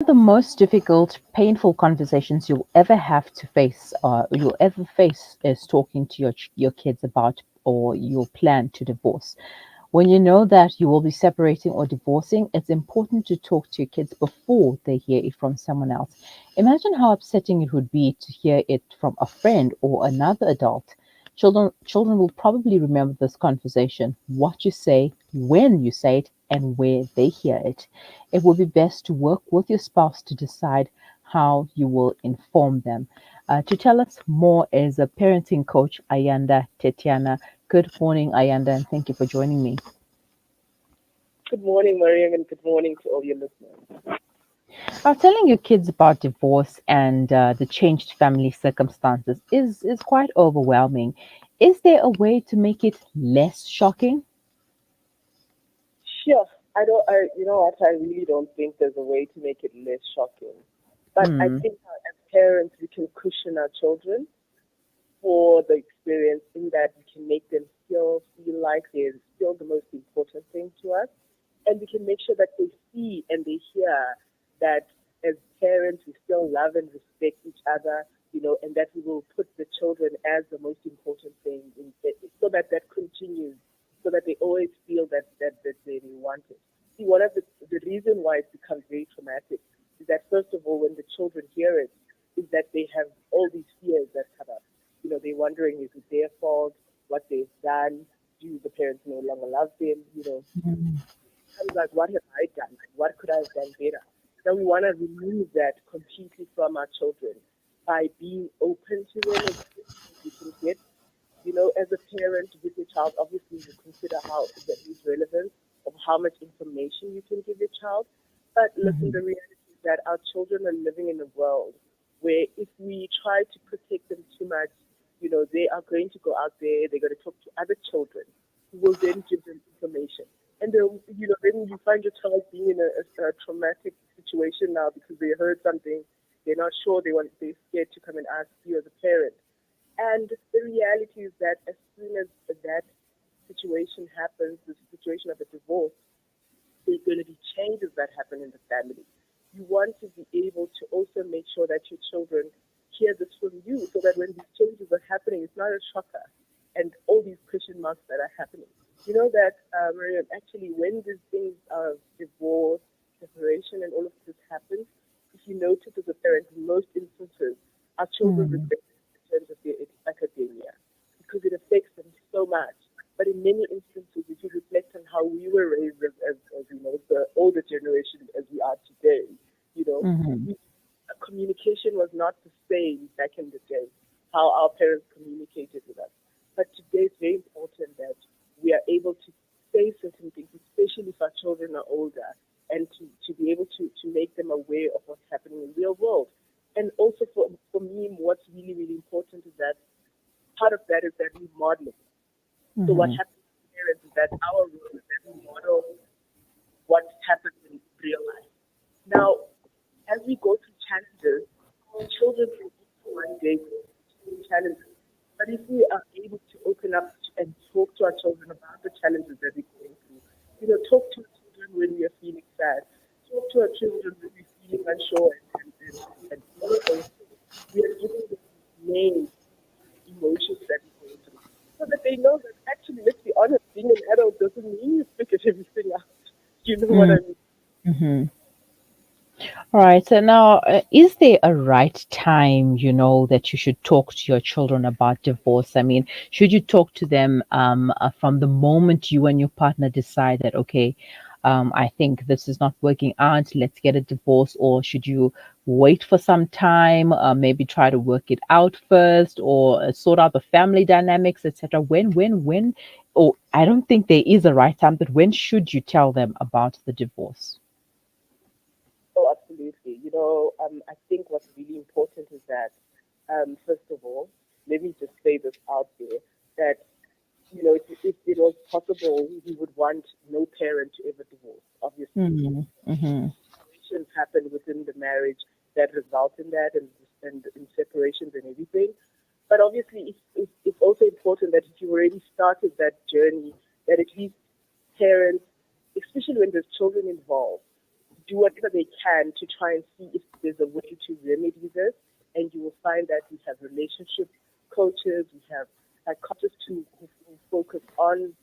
The most difficult, painful conversations you'll ever have to face, you'll ever face, is talking to your kids about or your plan to divorce. When you know that you will be separating or divorcing, it's important to talk to your kids before they hear it from someone else. Imagine how upsetting it would be to hear it from a friend or another adult. Children will probably remember this conversation, what you say, when you say it, and where they hear it. It will be best to work with your spouse to decide how you will inform them. To tell us more is a parenting coach, Ayanda Tetyana. Good morning, Ayanda, and thank you for joining me. Good morning, Mariam, and good morning to all your listeners. Telling your kids about divorce and the changed family circumstances is quite overwhelming. Is there a way to make it less shocking? Sure, you know what, I really don't think there's a way to make it less shocking. But I Hmm. think as parents, we can cushion our children for the experience in that we can make them still feel like they're still the most important thing to us. And we can make sure that they see and they hear that as parents, we still love and respect each other, and that we will put the children as the most important thing so that that continues, so that they always feel that they want it. See, one of the reason why it becomes very traumatic is that, first of all, when the children hear it, is that they have all these fears that come up. They're wondering, is it their fault, what they've done? Do the parents no longer love them? Becomes like, what have I done? Like, what could I have done better? Now we want to remove that completely from our children by being open to them as best as we can get. As a parent with your child, obviously you consider how there is relevance of how much information you can give your child. But listen, the reality is that our children are living in a world where if we try to protect them too much, they are going to go out there, they're going to talk to other children who will then give them information. And then you find your child being in a traumatic situation now because they heard something, they're not sure, they're scared to come and ask you as a parent. And the reality is that as soon as that situation happens, the situation of a divorce, there's going to be changes that happen in the family. You want to be able to also make sure that your children hear this from you so that when these changes are happening, it's not a shocker and all these question marks that are happening. You know that, Mariam, actually, when these things of divorce, separation, and all of this happens, if you notice as a parent, in most instances, our children Hmm. regret in terms of their academia because it affects them so much. But in many instances, if you reflect on how we were raised as the older generation as we are today, you know, Hmm. we, communication was not the same back in the day, how our parents communicated with us. But today it's very important that we are able to say certain things, especially if our children are older, and to be able to make them aware of what's happening in the real world. And also for me, what's really, really important is that part of that is that we model it. So what Hmm. happens as parents is that our role is that we model what happens in real life. Now, as we go through challenges, our children will also one day go through challenges. But if we are able to open up and talk to our children about the challenges that we're going through, talk to our children when we are feeling sad, talk to our children when we're feeling unsure and all of those things, we are giving them names emotions that we're going through. So that they know that actually, let's be honest, being an adult doesn't mean you figure everything out. You know what I mean? Hmm. All right. So now, is there a right time, that you should talk to your children about divorce? I mean, should you talk to them from the moment you and your partner decide that, okay, I think this is not working out, let's get a divorce, or should you wait for some time, maybe try to work it out first, or sort out the family dynamics, etc. When? Or I don't think there is a right time, but when should you tell them about the divorce? Oh, absolutely. I think what's really important is that, first of all, let me just say this out there that, if it was possible, we would want no parent to ever divorce, obviously. Hmm. Hmm. Situations happen within the marriage that result in that and in separations and everything. But obviously, it's also important that if you already started that journey, that at least parents, especially when there's children involved, do whatever they can to try and see if there's a way to remedy this. And you will find that we have relationship coaches, we have psychologists who focus on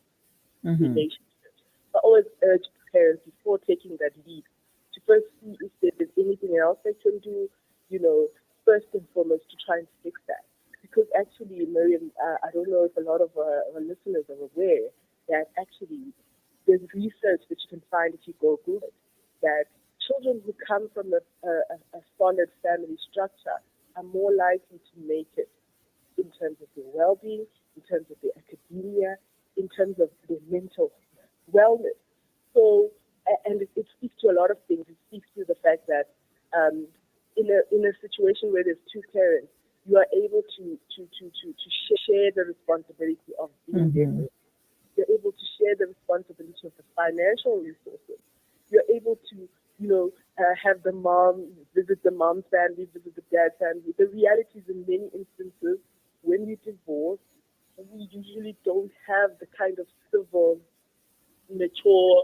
Mm-hmm. relationships. I always urge parents before taking that lead to first see if there's anything else they can do, you know, first and foremost to try and fix that. Because actually, Miriam, I don't know if a lot of our listeners are aware that actually there's research that you can find if you go Google it, that children who come from a solid family structure are more likely to make it in terms of their well-being, in terms of their academia, in terms of their mental wellness. So, and it speaks to a lot of things. It speaks to the fact that in a situation where there's two parents, you are able to share the responsibility of being there Mm-hmm. for. You're able to share the responsibility of the financial resources. You're able to, have the mom visit the mom's family, visit the dad's family. The reality is, in many instances, when we divorce, we usually don't have the kind of civil, mature,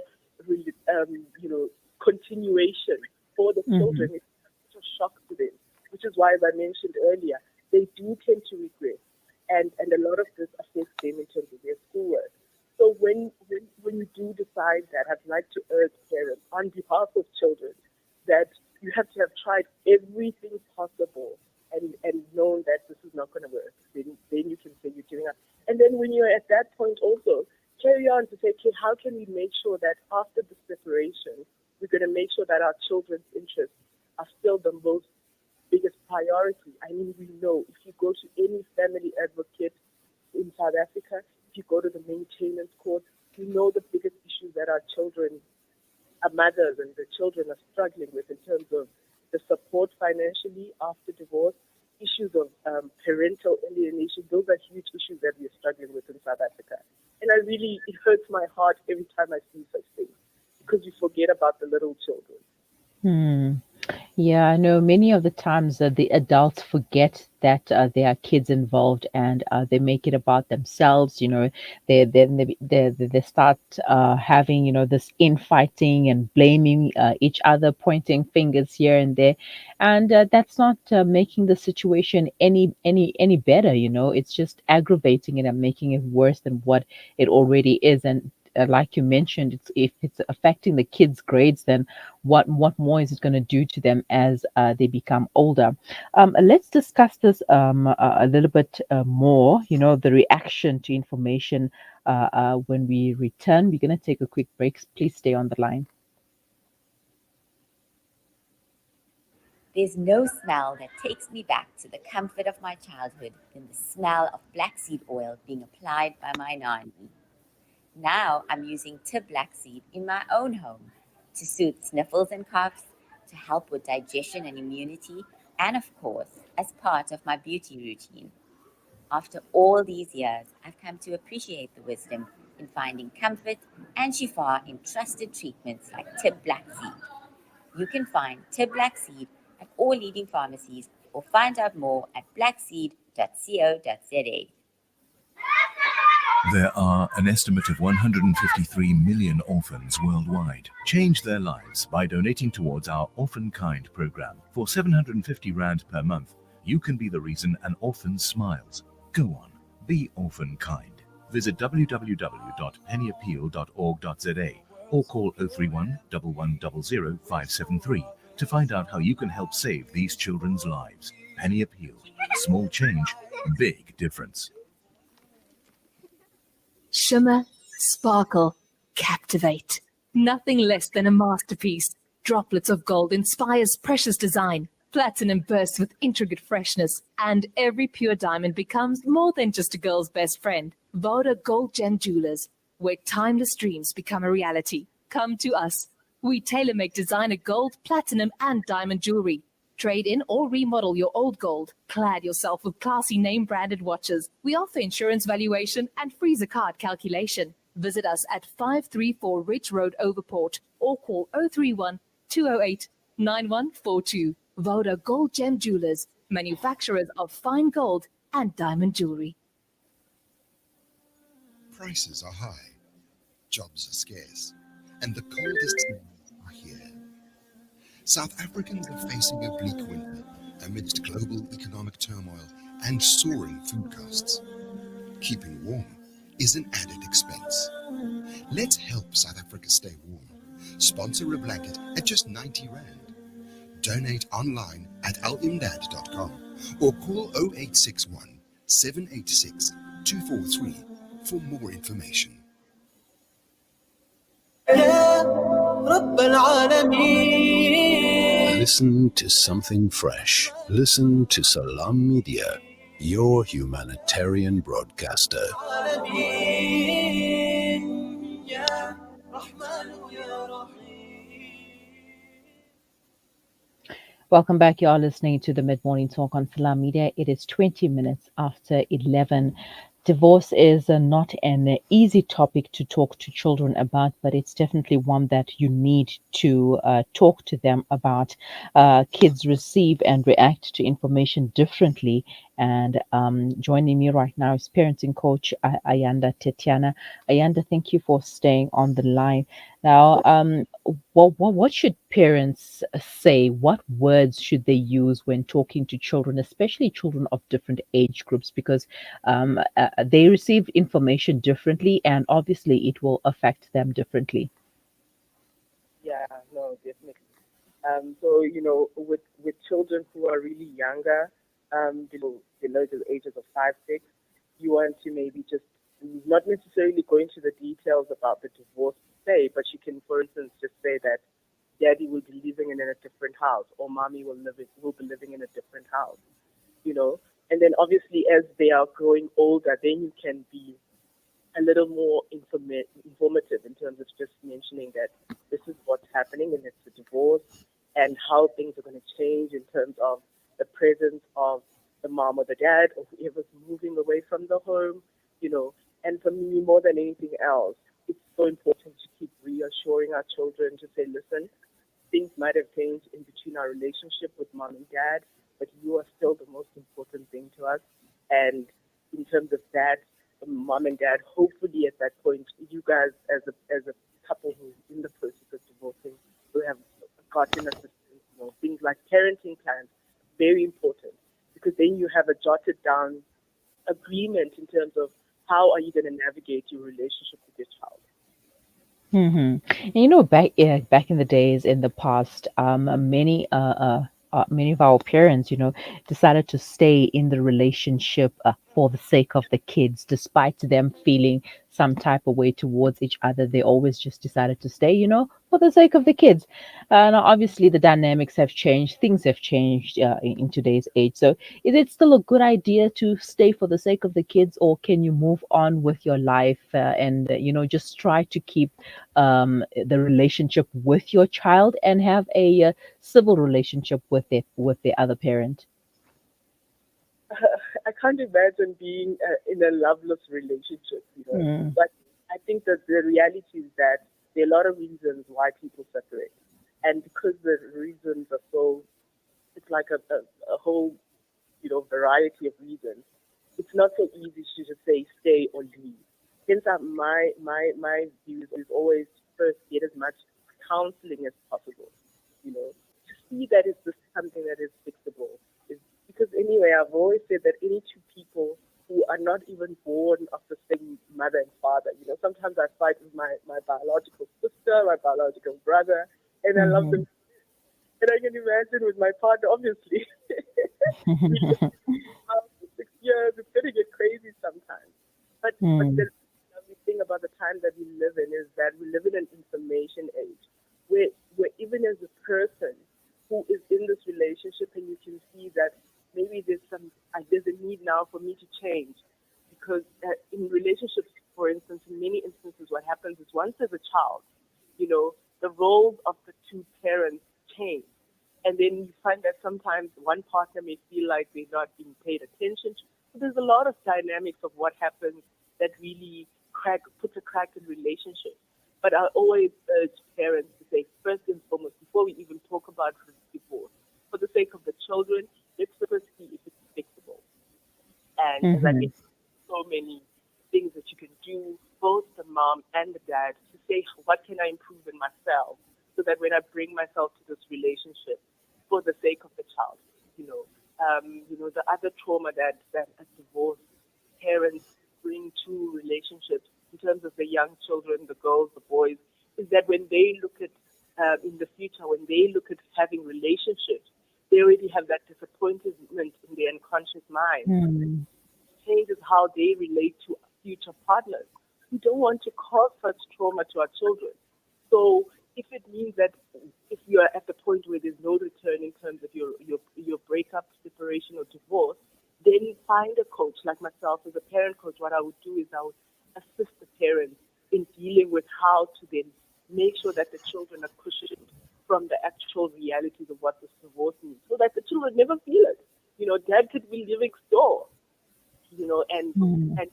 continuation for the Mm-hmm. children. It's such a shock to them, which is why, as I mentioned earlier, they do tend to regress, and a lot of this affects them in terms of their schoolwork. So when you do decide that, I'd like to urge parents on behalf of children that you have to have tried everything possible and known that this is not going to work. Then you can say you're giving up. And then when you're at that point also, carry on to say, okay, how can we make sure that after the separation, we're going to make sure that our children's interests are still the most biggest priority. I mean, we know if you go to any family advocate in South Africa, if you go to the maintenance court, we know the biggest issues that our children, our mothers and the children are struggling with in terms of the support financially after divorce, issues of parental alienation. Those are huge issues that we are struggling with in South Africa. And it hurts my heart every time I see such things because we forget about the little children. Hmm. Yeah, I know many of the times the adults forget that there are kids involved, and they make it about themselves. They start having this infighting and blaming each other, pointing fingers here and there, and that's not making the situation any better. It's just aggravating it and making it worse than what it already is. And like you mentioned, if it's affecting the kids' grades, then what more is it going to do to them as they become older? Let's discuss this a little bit more. The reaction to information when we return. We're going to take a quick break. Please stay on the line. There's no smell that takes me back to the comfort of my childhood than the smell of black seed oil being applied by my nanny. Now I'm using tib black seed in my own home to soothe sniffles and coughs, to help with digestion and immunity, and of course, as part of my beauty routine. After all these years, I've come to appreciate the wisdom in finding comfort and shifa in trusted treatments like tib black seed. You can find tib black seed at all leading pharmacies or find out more at blackseed.co.za. There are an estimate of 153 million orphans worldwide. Change their lives by donating towards our Orphan Kind program. For 750 Rand per month, you can be the reason an orphan smiles. Go on, be Orphan Kind. Visit www.pennyappeal.org.za or call 031 1100 573 to find out how you can help save these children's lives. Penny Appeal. Small change, big difference. Shimmer, sparkle, captivate. Nothing less than a masterpiece. Droplets of gold inspires precious design. Platinum bursts with intricate freshness, and every pure diamond becomes more than just a girl's best friend. Voda Gold Gem Jewelers, where timeless dreams become a reality. Come to us. We tailor-make designer gold, platinum, and diamond jewelry. Trade in or remodel your old gold. Clad yourself with classy name-branded watches. We offer insurance valuation and freezer card calculation. Visit us at 534 Ridge Road, Overport, or call 031 208 9142. Voda Gold Gem Jewelers, manufacturers of fine gold and diamond jewelry. Prices are high, jobs are scarce, and the coldest summers are here. South Africans are facing a bleak winter amidst global economic turmoil and soaring food costs. Keeping warm is an added expense. Let's help South Africa stay warm. Sponsor a blanket at just 90 Rand. Donate online at alimdad.com or call 0861 786 243 for more information. Listen to something fresh. Listen to Salam Media, your humanitarian broadcaster. Welcome back. You are listening to the Mid Morning Talk on Salam Media. It is 20 minutes after 11. Divorce is not an easy topic to talk to children about, but it's definitely one that you need to talk to them about. Kids receive and react to information differently. And joining me right now is parenting coach Ayanda Tetyana. Ayanda, thank you for staying on the line. Now, what should parents say? What words should they use when talking to children, especially children of different age groups? Because they receive information differently, and obviously it will affect them differently. Yeah, no, definitely. So with children who are really younger, below the ages of 5, 6, you want to maybe just not necessarily go into the details about the divorce say, but you can, for instance, just say that daddy will be living in a different house, or mommy will be living in a different house. You know, and then obviously as they are growing older, then you can be a little more informative in terms of just mentioning that this is what's happening and it's a divorce and how things are going to change in terms of the presence of the mom or the dad or whoever's moving away from the home, you know. And for me, more than anything else, it's so important to keep reassuring our children to say, listen, things might have changed in between our relationship with mom and dad, but you are still the most important thing to us. And in terms of that, mom and dad, hopefully at that point, you guys as a couple who's in the process of divorcing will have gotten assistance. You know, things like parenting plans, very important, because then you have a jotted down agreement in terms of how are you going to navigate your relationship with your child. And you know, back in the days, in the past, many of our parents, decided to stay in the relationship for the sake of the kids, despite them feeling some type of way towards each other. They always just decided to stay, for the sake of the kids. Now, obviously, the dynamics have changed. Things have changed in today's age. So, is it still a good idea to stay for the sake of the kids, or can you move on with your life and just try to keep the relationship with your child and have a civil relationship with the other parent? I can't imagine being in a loveless relationship, Mm. But I think that the reality is that there are a lot of reasons why people separate. And because the reasons are so, it's like a whole, variety of reasons. It's not so easy to just say stay or leave. Hence, my view is always first get as much counseling as possible, to see that it's just something that is fixable. Is because anyway, I've always said that any two people who are not even born of the same mother and father, sometimes I fight with my biological sister, my biological brother, and I love them. Mhm. And I can imagine with my partner, obviously. We live for 6 years, it's going to get crazy sometimes. But Mm. the lovely thing about the time that we live in is that we live in an information age where even as a person who is in this relationship and you can see that maybe there's a need now for me to change because in relationships, for instance, in many instances, what happens is once there's a child, the roles of the two parents change. And then you find that sometimes one partner may feel like they're not being paid attention to. So there's a lot of dynamics of what happens that really puts a crack in relationships. But I always urge parents to say, first and foremost, before we even talk about divorce, for the sake of the children, let's first see if it's fixable. And as I Mhm. get so many things that you can do, both the mom and the dad, to say, what can I improve in myself so that when I bring myself to this relationship for the sake of the child. The other trauma that a divorce parents bring to relationships in terms of the young children, the girls, the boys, is that when they look at in the future, when they look at having relationships, they already have that disappointment in their unconscious mind. Mm. Changes how they relate to future partners. We don't want to cause such trauma to our children. So if it means that if you are at the point where there's no return in terms of your breakup, separation, or divorce, then find a coach like myself as a parent coach. What I would do is I would assist the parents in dealing with how to then make sure that the children are cushioned from the actual realities of what this divorce means, so that the children never feel it. Dad could be living next door, Mm. and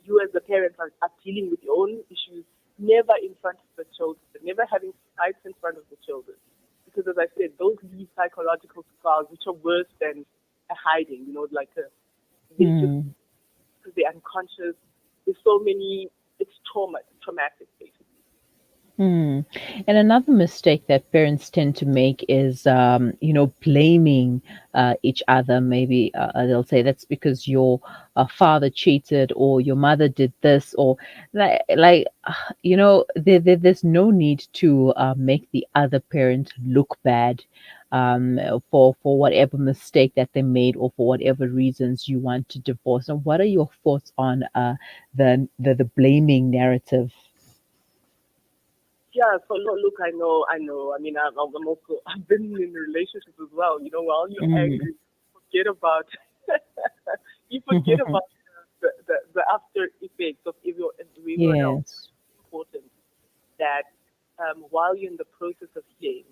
you as a parent are dealing with your own issues, never in front of the children, never having fights in front of the children. Because as I said, those leave psychological scars which are worse than a hiding, they just, Mm. because they're unconscious, there's so many, it's traumatic basically. Hmm. And another mistake that parents tend to make is, blaming each other. Maybe they'll say that's because your father cheated or your mother did this, or there's no need to make the other parent look bad for whatever mistake that they made or for whatever reasons you want to divorce. And what are your thoughts on the blaming narrative? Yeah, so look, I know. I mean, I'm also, I've been in relationships as well. While you're Mm. angry, forget about, you forget about the after effects of everyone else. Yes. It's important that while you're in the process of healing,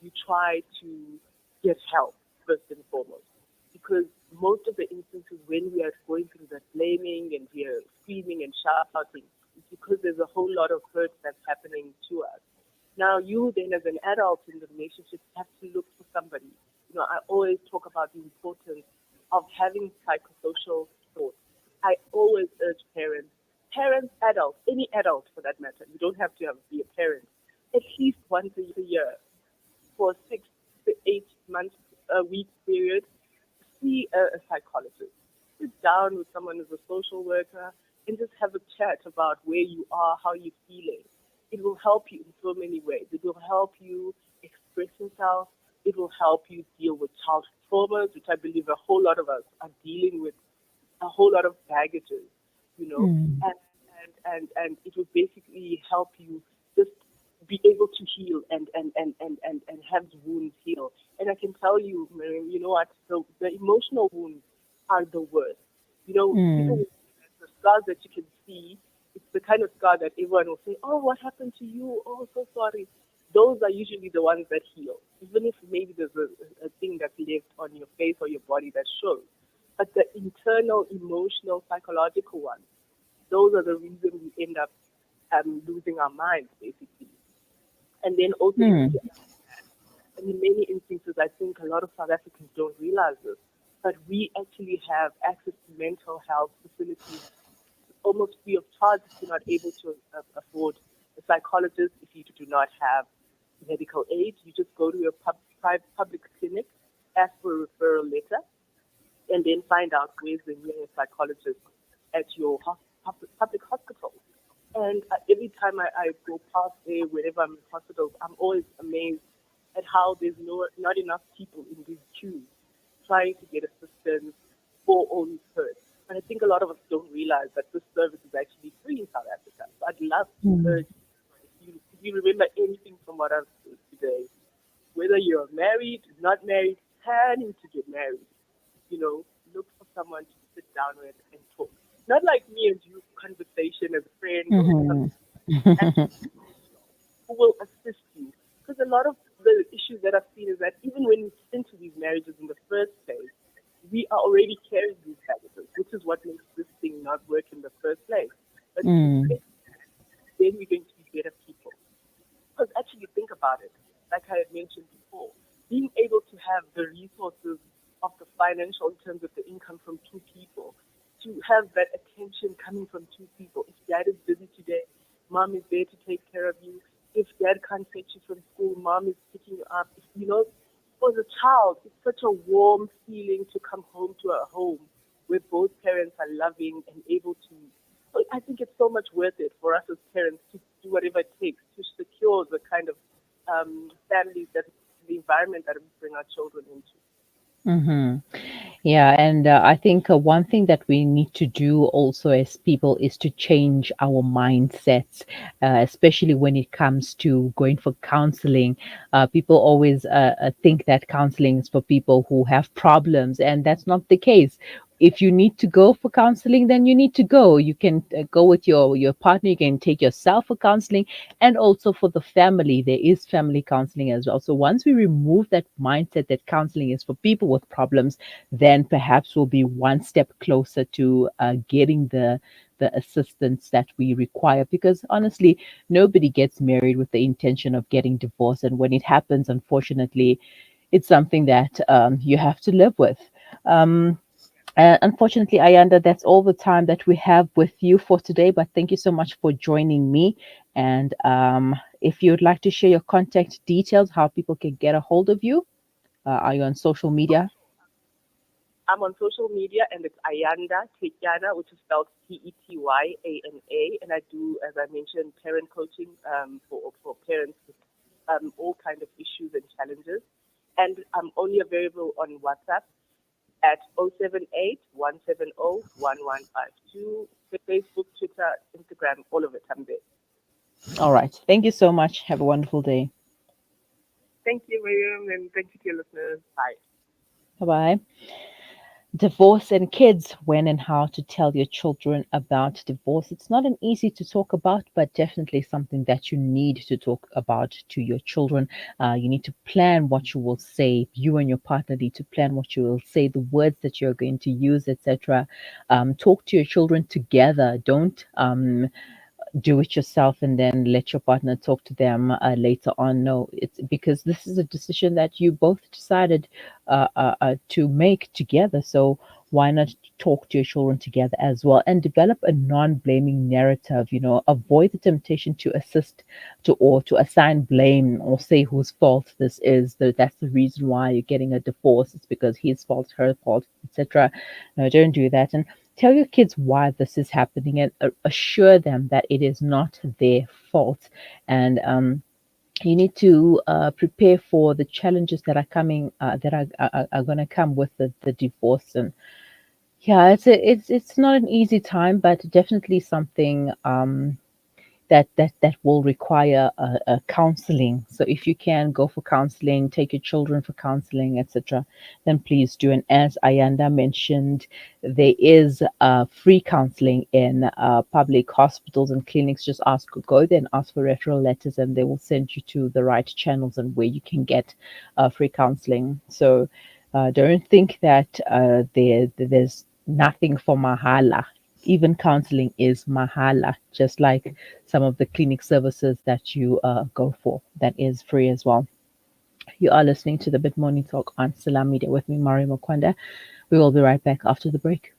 you try to get help first and foremost. Because most of the instances when we are going through that blaming and we are screaming and shouting, it's because there's a whole lot of hurt that's happening to us. Now, you then, as an adult in the relationship, have to look for somebody. I always talk about the importance of having psychosocial support. I always urge parents, adults, any adult for that matter. You don't have to be a parent. At least once a year for 6 to 8 months, a week period, see a psychologist. Sit down with someone who's a social worker and just have a chat about where you are, how you're feeling. It will help you in so many ways. It will help you express yourself. It will help you deal with child traumas, which I believe a whole lot of us are dealing with, a whole lot of baggages, Mm. and and it will basically help you just be able to heal and have the wounds heal. And I can tell you, Miriam, you know what? The emotional wounds are the worst. Even Mm. with the scars that you can see, it's the kind of scar that everyone will say, "Oh, what happened to you? Oh, so sorry." Those are usually the ones that heal, even if maybe there's a thing that's left on your face or your body that shows. But the internal, emotional, psychological ones, those are the reason we end up losing our minds, basically. And then also you need Mm. to, and in many instances, I think a lot of South Africans don't realize this, but we actually have access to mental health facilities almost free of charge if you're not able to afford a psychologist, if you do not have medical aid. You just go to your public clinic, ask for a referral letter, and then find out where's the nearest psychologist at your public hospital. And every time I go past there, whenever I'm in hospitals, I'm always amazed at how there's not enough people in these queues trying to get assistance for all these hurt. And I think a lot of us don't realize that this service is actually free in South Africa. So I'd love to Mm. urge if you remember anything from what I've said today, whether you're married, not married, planning to get married, look for someone to sit down with and talk. Not like me and you conversation as friends or Mhm. something, actually professional who will assist you. Because a lot of the issues that I've seen is that even when we get into these marriages in the first place, we are already carrying these baggages, which is what makes this thing not work in the first place. But if we Mm. fix that, then we're going to be better people. Because actually, think about it. Like I had mentioned before, being able to have the resources of the financial in terms of the income from two people, to have that attention coming from two people. If dad is busy today, mom is there to take care of you. If dad can't fetch you from school, mom is picking you up. For the child, it's such a warm feeling to come home to a home where both parents are loving and able to. I think it's so much worth it for us as parents to do whatever it takes to secure the kind of families that the environment that we bring our children into. Hmm. Yeah, and I think one thing that we need to do also as people is to change our mindsets, especially when it comes to going for counseling. People always think that counseling is for people who have problems, and that's not the case. If you need to go for counseling, then you need to go. You can go with your partner. You can take yourself for counseling, and also for the family. There is family counseling as well. So once we remove that mindset that counseling is for people with problems, then perhaps we'll be one step closer to getting the assistance that we require. Because honestly, nobody gets married with the intention of getting divorced, and when it happens, unfortunately, it's something that you have to live with. Um, Unfortunately, Ayanda, that's all the time that we have with you for today. But thank you so much for joining me. And if you'd like to share your contact details, how people can get a hold of you, are you on social media? I'm on social media, and it's Ayanda Tetyana, which is spelled Tetyana, and I do, as I mentioned, parent coaching for parents with all kind of issues and challenges. And I'm only available on WhatsApp at 078 Facebook, Twitter, Instagram, all of it. I'm there. All right. Thank you so much. Have a wonderful day. Thank you, Miriam, and thank you to your listeners. Bye. Bye bye. Divorce and kids, when and how to tell your children about divorce. It's not an easy to talk about, but definitely something that you need to talk about to your children. You need to plan what you will say. You and your partner need to plan what you will say, the words that you're going to use, etc. Talk to your children together. Don't do it yourself and then let your partner talk to them later on. No, it's because this is a decision that you both decided to make together. So why not talk to your children together as well and develop a non-blaming narrative? Avoid the temptation to assist to or to assign blame or say whose fault this is. That's the reason why you're getting a divorce. It's because his fault, her fault, etc. No, don't do that. And tell your kids why this is happening and assure them that it is not their fault. And you need to prepare for the challenges that are coming, that are going to come with the divorce. And yeah, it's not an easy time, but definitely something that will require a counseling. So if you can go for counseling, take your children for counseling, etc., then please do. And as Ayanda mentioned, there is free counseling in public hospitals and clinics. Just go there and ask for referral letters, and they will send you to the right channels and where you can get free counseling. So don't think that there's nothing for mahala. Even counseling is mahala, just like some of the clinic services that you go for. That is free as well. You are listening to the Bit Morning Talk on Salam Media with me, Mari Mokwanda. We will be right back after the break.